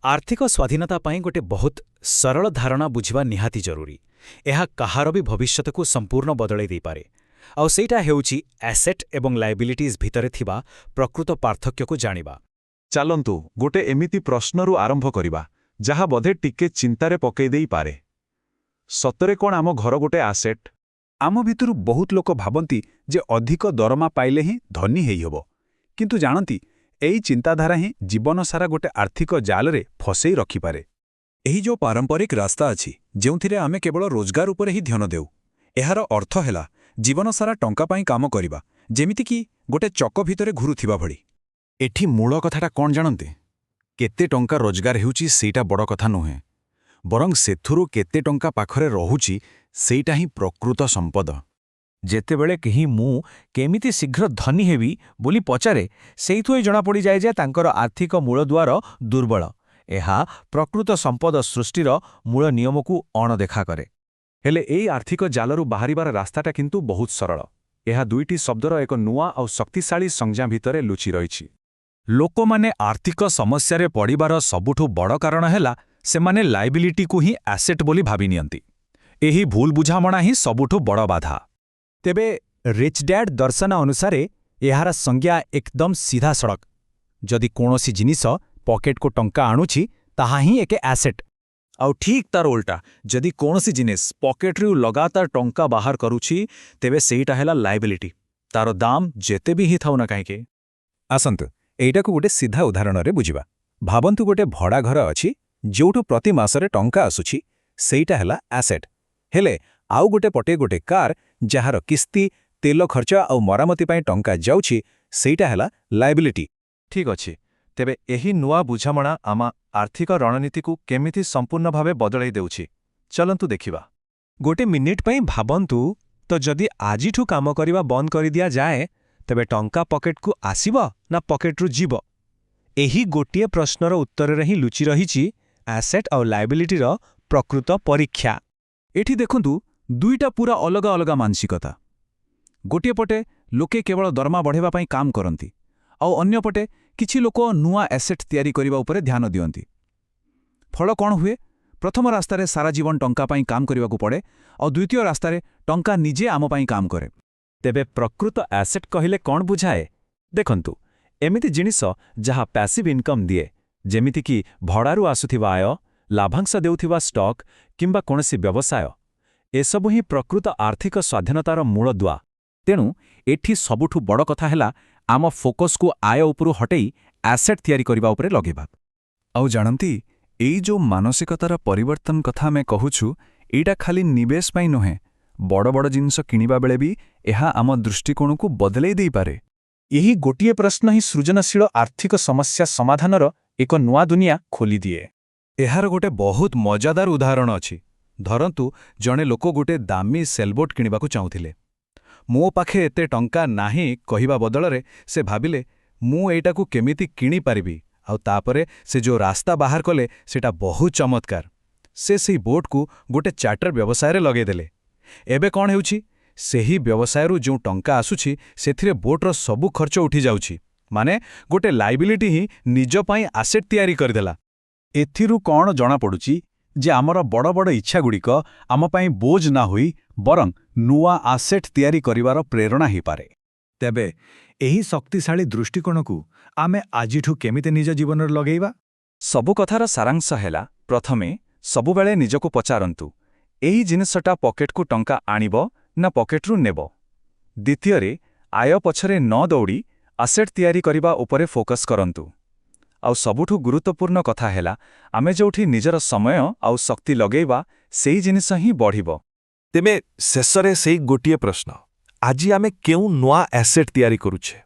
आर्थिक स्वाधीनता पाई गोटे बहुत सरल धारणा बुझिबा निहाती जरूरी। एहा काहार भी भविष्यत को संपूर्ण बदलाई दे पारे। आउ सेटा हेउची एसेट एवं लायबिलिटीज भितरे थिबा प्रकृत पार्थक्य को जानिबा। चालंतु गोटे एमिति प्रश्नरू आरंभ करिबा जहा बधे टिके चिंतारे पकई देई पारे। सतरे कोन आम घर गोटे आसेट? आम भितरु बहुत लोक भाबंती जे अधिक दरमा पाइले ही धनी हेई हबो, किंतु जानती एई चिंताधारा ही जीवन सारा गोटे आर्थिक जालरे फसई रखिपारे। एही जो पारंपरिक रास्ता अछि जेउथिरे आमे केवल रोजगार उपरे ही ध्यान देउ, एहार अर्थ हेला जीवन सारा टंका पाई काम करिबा, जेमिति कि गोटे चक भितरे घुरुथिबा भଳି। एठी मूल कथाटा कोन जानते? केते टंका रोजगार हेउची सेटा बड़ कथा नुहे, बरং सेथुरु केते टंका पाखरे रहुची सेटा ही प्रकृत संपद। जेतेबेले केही मु केमिति शीघ्र धनी हेबी बोली पचारे, सेइथु जना पड़ी जाए जे तांकर आर्थिक मूलद्वार दुर्बल। एहा प्रकृत संपद सृष्टिर मूल नियम को अणदेखा करे। हेले एई आर्थिक जालरू बाहरिबार रास्ताटा किंतु बहुत सरल। एहा दुईटी शब्दर एक नुआ और शक्तिशाली संज्ञा भितरे लुचि रहिछि। लोक माने आर्थिक समस्या रे पड़िबार सबुठु बड़ कारण हेला सेमाने लायबिलिटी को ही एसेट बोली भाबी नियंती। एही भूल बुझामणा ही सबुठु बड़ बाधा। तेबे रिच डैड दर्शन अनुसारे एहार संज्ञा एकदम सीधा सड़क। जदि कोनोसी जिनिस पॉकेट को टंका आणुछि ताहा ही एके एसेट। आउ ठीक तार उल्टा, जदि कोनोसी जिनिस पॉकेटरू लगातार टंका बाहर करूछि तेबे सेइटा हेला लायबिलिटी, तार दाम जेते भी ही थाउ ना काहेके। आसंतु एइटा को गोटे सीधा उदाहरण रे बुझिबा। भाबंतु गोटे भड़ा घर अछि जोटु प्रति मासरे टंका आसुछि, सेइटा हेला एसेट। हेले आउ गोटे पटे गोटे कार जहार किस्ती, तेल खर्च आउ मरामती पाई टंका जाउछि, सेइटा हेला लायबिलिटी। ठीक अछि, तेबे एही नुआ बुझामणा आमा आर्थिक रणनीति को केमिति संपूर्ण भावे बदलाई देउछि, चलंतु देखिबा। गोटे मिनिट पई भाबंतु तो जदि आजिठु काम करिबा बंद करि दिया जाए तेबे टंका पॉकेट को आसीबो ना पॉकेटरू जीवो? एही गोटिए प्रश्नर उत्तर रे ही लुचि रहिछि एसेट और लायबिलिटी रो प्रकृत परीक्षा। एठी देखंतु दुईटा पूरा अलगा अलगा मानसिकता। गोटिए पटे लोके केवल दरमा बढ़ेबा पाई काम करंती, आउ अन्य पटे किछि लोक नुआ एसेट तयारी करिबा उपरे ध्यान दियंती। फल कोन हुए? प्रथम रास्तारे सारा जीवन टंका पाई काम करिबा को पड़े, और द्वितीय रास्तारे टंका निजे आम पाई काम करे। तेबे प्रकृत एसेट कहिले कोन बुझाए? देखंतु एमिति जिनिस जहा पैसिव इनकम दिए, जेमिति कि भड़ारू आसुथिबा आय, लाभांश देउथिबा स्टॉक किंबा कोनोसी व्यवसाय, एसबु ही प्रकृत आर्थिक स्वाधीनतार मूलदुआ। तेणु एठी सबुठु बड़ कथा हेला आम फोकस को आय उपरु हटेई एसेट तयारी करिबा उपरे लगेबा। आउ जानती एई जो मानसिकतार परिवर्तन कथा में कहूछु, एइटा खाली निवेश पाई नुहे, बड़ बड़ जिनिस किनिबा बेले भी एहा आम दृष्टिकोण को बदलाई देई पारे। यही गोटिए प्रश्न ही सृजनशील आर्थिक समस्या समाधानर एक नुआ दुनिया खोली दिए। एहार गोटे बहुत मजादार उदाहरण अछि। धरंतु जणे लोक गोटे दामी सेलबोट किनिबाकु चाहुथिले। मो पाखे एते टंका नाही कहिबा बदलरे से भाबिले मु एइटाकु केमिति किनि पारिबी, आउ तापरे से जो रास्ता बाहर कले सेटा बहुत चमत्कार। से सेही बोट को गोटे चार्टर व्यवसाय रे लगे देले। एबे कोन हेउछि? सेही व्यवसायरू जो टंका आसुछि सेथिरे बोटर सबु खर्च उठी जाउछि, माने गोटे लायबिलिटी ही निज पाई एसेट तयारी करदेला। एथिरु कोन जणा पडुछि जे आमर बड़ बड़ इच्छा गुड़िक आम पाई बोझ ना होई बरं नुआ एसेट तयारी करिवार प्रेरणा ही पारे। तेबे एही शक्तिशाली दृष्टिकोण को आमे आजिठु केमिते निज जीवन रे लगेइबा? सबु कथार सारांश हेला, प्रथमे सबुबेले निजको पचारंतु एही जिनिसटा पॉकेट को टंका आनिबो ना पॉकेटरू नेबो। द्वितीयरे आय पछरे न दौड़ी एसेट तयारी करिबा उपरे फोकस करंतु। आउ सबुठु गुरुत्वपूर्ण कथा हेला आमे जोठी निजर समय आउ शक्ति लगेइबा सेही जिनिस ही बढ़िबो। तेबे शेषरे सेही गोटिए प्रश्न, आजि आमे केउ नुआ एसेट तयारी करूछे?